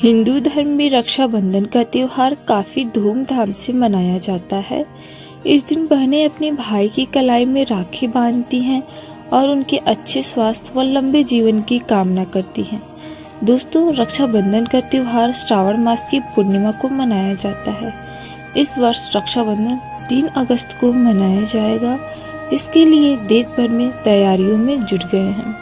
हिंदू धर्म में रक्षाबंधन का त्योहार काफ़ी धूमधाम से मनाया जाता है। इस दिन बहनें अपने भाई की कलाई में राखी बांधती हैं और उनके अच्छे स्वास्थ्य व लंबे जीवन की कामना करती हैं। दोस्तों, रक्षाबंधन का त्योहार श्रावण मास की पूर्णिमा को मनाया जाता है। इस वर्ष रक्षाबंधन 3 अगस्त को मनाया जाएगा, जिसके लिए देश भर में तैयारियों में जुट गए हैं।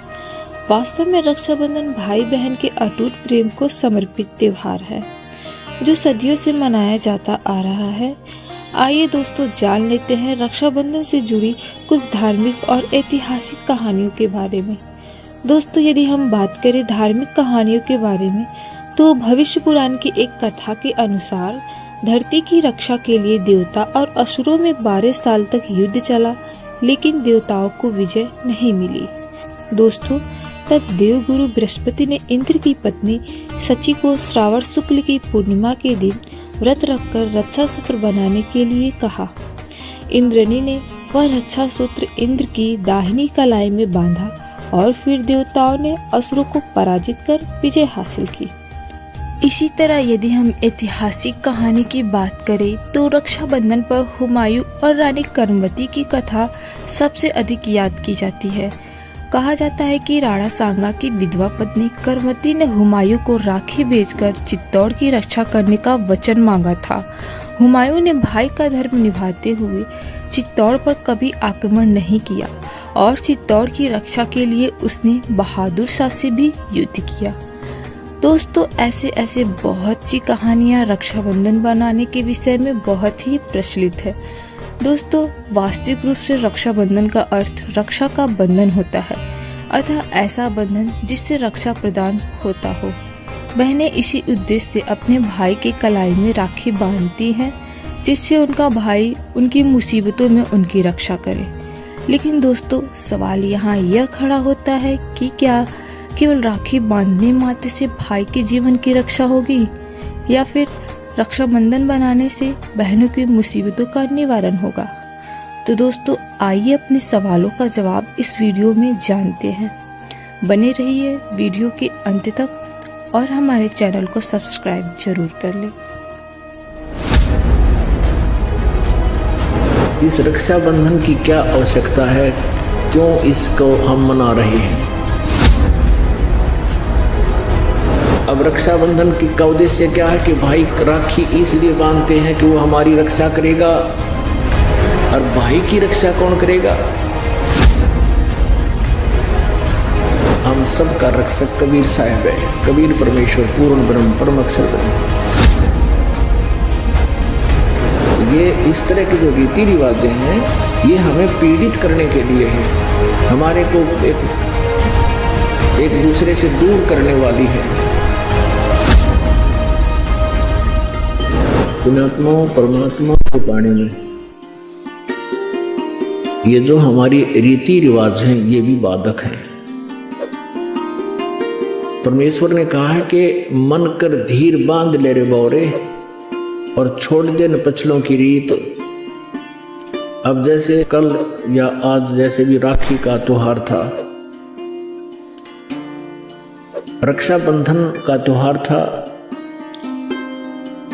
वास्तव में रक्षाबंधन भाई बहन के अटूट प्रेम को समर्पित त्योहार है, जो सदियों से मनाया जाता आ रहा है। आइए दोस्तों, जान लेते हैं रक्षाबंधन से जुड़ी कुछ धार्मिक और ऐतिहासिक कहानियों के बारे में। दोस्तों, यदि हम बात करें धार्मिक कहानियों के बारे में, तो भविष्य पुराण की एक कथा के अनुसार धरती की रक्षा के लिए देवता और असुरों में 12 साल तक युद्ध चला, लेकिन देवताओं को विजय नहीं मिली। दोस्तों, तब देवगुरु बृहस्पति ने इंद्र की पत्नी सची को श्रावण शुक्ल की पूर्णिमा के दिन व्रत रखकर रक्षा सूत्र बनाने के लिए कहा। इंद्रनी ने वह रक्षा सूत्र इंद्र की दाहिनी कलाई में बांधा और फिर देवताओं ने असुरों को पराजित कर विजय हासिल की। इसी तरह यदि हम ऐतिहासिक कहानी की बात करें, तो रक्षाबंधन पर हुमायूं और रानी कर्मवती की कथा सबसे अधिक याद की जाती है। कहा जाता है कि राणा सांगा की विधवा पत्नी कर्मवती ने हुमायूं को राखी भेजकर चित्तौड़ की रक्षा करने का वचन मांगा था। हुमायूं ने भाई का धर्म निभाते हुए चित्तौड़ पर कभी आक्रमण नहीं किया और चित्तौड़ की रक्षा के लिए उसने बहादुर शाह से भी युद्ध किया। दोस्तों, ऐसे बहुत सी कहानियां रक्षाबंधन बनाने के विषय में बहुत ही प्रचलित है। दोस्तों, वास्तविक रूप से रक्षाबंधन का अर्थ रक्षा का बंधन होता है, अतः ऐसा बंधन जिससे रक्षा प्रदान होता हो। बहनें इसी उद्देश्य से अपने भाई के कलाई में राखी बांधती हैं, जिससे उनका भाई उनकी मुसीबतों में उनकी रक्षा करे। लेकिन दोस्तों, सवाल यहाँ यह खड़ा होता है कि क्या केवल राखी बांधने मात्र से भाई के जीवन की रक्षा होगी, या फिर रक्षाबंधन बनाने से बहनों की मुसीबतों का निवारण होगा? तो दोस्तों, आइए अपने सवालों का जवाब इस वीडियो में जानते हैं। बने रहिए वीडियो के अंत तक और हमारे चैनल को सब्सक्राइब जरूर कर लें। इस रक्षाबंधन की क्या आवश्यकता है, क्यों इसको हम मना रहे हैं? अब रक्षाबंधन का उद्देश्य क्या है कि भाई राखी इसलिए बांधते हैं कि वो हमारी रक्षा करेगा, और भाई की रक्षा कौन करेगा? हम सब का रक्षक कबीर साहब है। कबीर परमेश्वर पूर्ण ब्रह्म परम अक्षर ब्रह्म। ये इस तरह के जो रीति रिवाजें हैं, ये हमें पीड़ित करने के लिए है, हमारे को एक दूसरे से दूर करने वाली है। पुण्यात्मा परमात्मा के पानी में ये जो हमारी रीति रिवाज हैं, ये भी बाधक हैं। परमेश्वर ने कहा है कि मन कर धीर बांध ले रे बौरे, और छोड़ दे न पछलों की रीत। अब जैसे कल या आज जैसे भी राखी का त्योहार था, रक्षाबंधन का त्योहार था।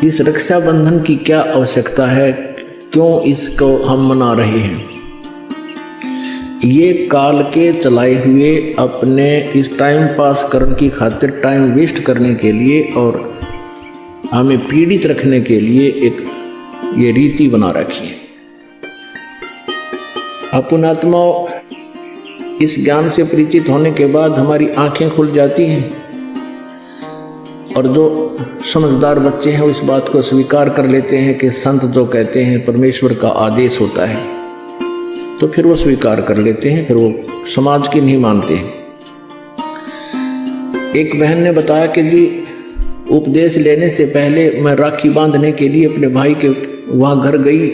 इस रक्षाबंधन की क्या आवश्यकता है, क्यों इसको हम मना रहे हैं? ये काल के चलाए हुए अपने इस टाइम पास करने की खातिर, टाइम वेस्ट करने के लिए और हमें पीड़ित रखने के लिए एक ये रीति बना रखी है। अपनात्मा इस ज्ञान से परिचित होने के बाद हमारी आंखें खुल जाती हैं, और जो समझदार बच्चे हैं इस बात को स्वीकार कर लेते हैं कि संत जो कहते हैं परमेश्वर का आदेश होता है, तो फिर वो स्वीकार कर लेते हैं, फिर वो समाज की नहीं मानते हैं। एक बहन ने बताया कि जी, उपदेश लेने से पहले मैं राखी बांधने के लिए अपने भाई के वहाँ घर गई।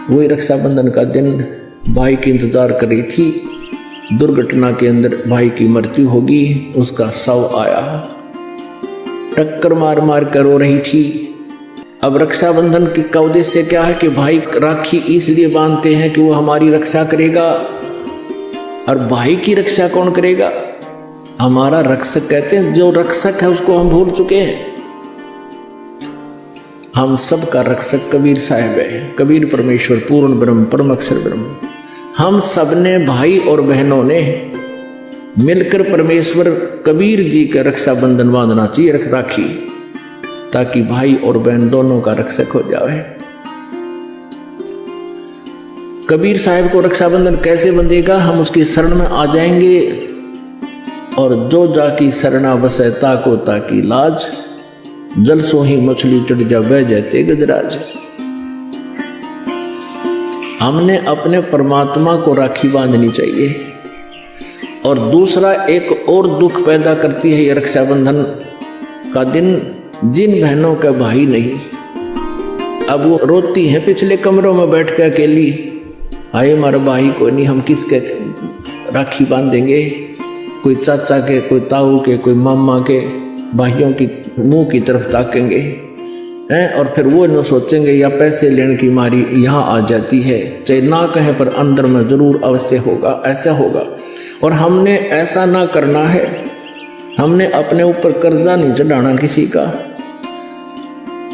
वही रक्षाबंधन का दिन भाई की इंतजार कर रही थी। दुर्घटना के अंदर भाई की मृत्यु होगी, उसका शव आया, टक्कर मार मार कर रो रही थी। अब रक्षाबंधन का उद्देश्य क्या है कि भाई राखी इसलिए बांधते हैं कि वो हमारी रक्षा करेगा, और भाई की रक्षा कौन करेगा? हमारा रक्षक कहते हैं, जो रक्षक है उसको हम भूल चुके हैं। हम सब का रक्षक कबीर साहब है। कबीर परमेश्वर पूर्ण ब्रह्म परम अक्षर ब्रह्म। हम सब ने भाई और बहनों ने मिलकर परमेश्वर कबीर जी का रक्षा बंधन बांधना चाहिए, राखी, ताकि भाई और बहन दोनों का रक्षक हो जाए। कबीर साहब को रक्षाबंधन कैसे बंधेगा? हम उसकी शरण में आ जाएंगे, और जो जाकी शरणा बसे ताको ताकी लाज, जल सो ही मछली चढ़ जा बह जाते गजराज। हमने अपने परमात्मा को राखी बांधनी चाहिए। और दूसरा एक और दुख पैदा करती है ये रक्षाबंधन का दिन, जिन बहनों का भाई नहीं, अब वो रोती हैं पिछले कमरों में बैठ के अकेली, हाय हमारा भाई को नहीं, हम किसके राखी बांधेंगे? कोई चाचा के, कोई ताऊ के, कोई मामा के भाइयों की मुंह की तरफ ताकेंगे हैं, और फिर वो न सोचेंगे या पैसे लेने की मारी यहाँ आ जाती है, चाहे ना कहे पर अंदर में जरूर अवश्य होगा, ऐसा होगा। और हमने ऐसा ना करना है। हमने अपने ऊपर कर्जा नहीं चढ़ाना किसी का।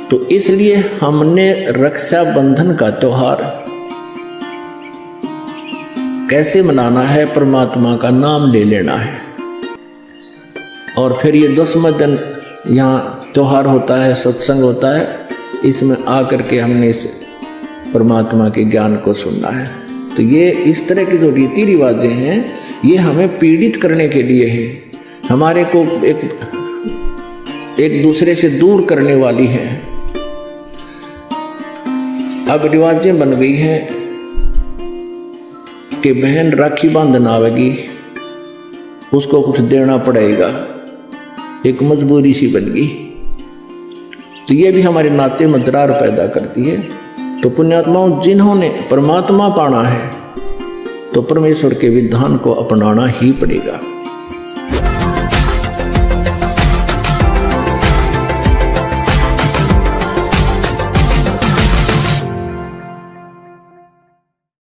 तो इसलिए हमने रक्षाबंधन का त्योहार कैसे मनाना है? परमात्मा का नाम ले लेना है। और फिर ये 10वां दिन यहाँ त्योहार होता है, सत्संग होता है, इसमें आकर के हमने इस परमात्मा के ज्ञान को सुनना है। तो ये इस तरह के जो रीति रिवाजें हैं, ये हमें पीड़ित करने के लिए है, हमारे को एक दूसरे से दूर करने वाली है। अब रिवाजें बन गई हैं कि बहन राखी बांधन आवेगी, उसको कुछ देना पड़ेगा, एक मजबूरी सी बन गई। तो ये भी हमारे नाते में दरार पैदा करती है। तो पुण्यात्माओं, जिन्होंने परमात्मा पाना है तो परमेश्वर के विधान को अपनाना ही पड़ेगा।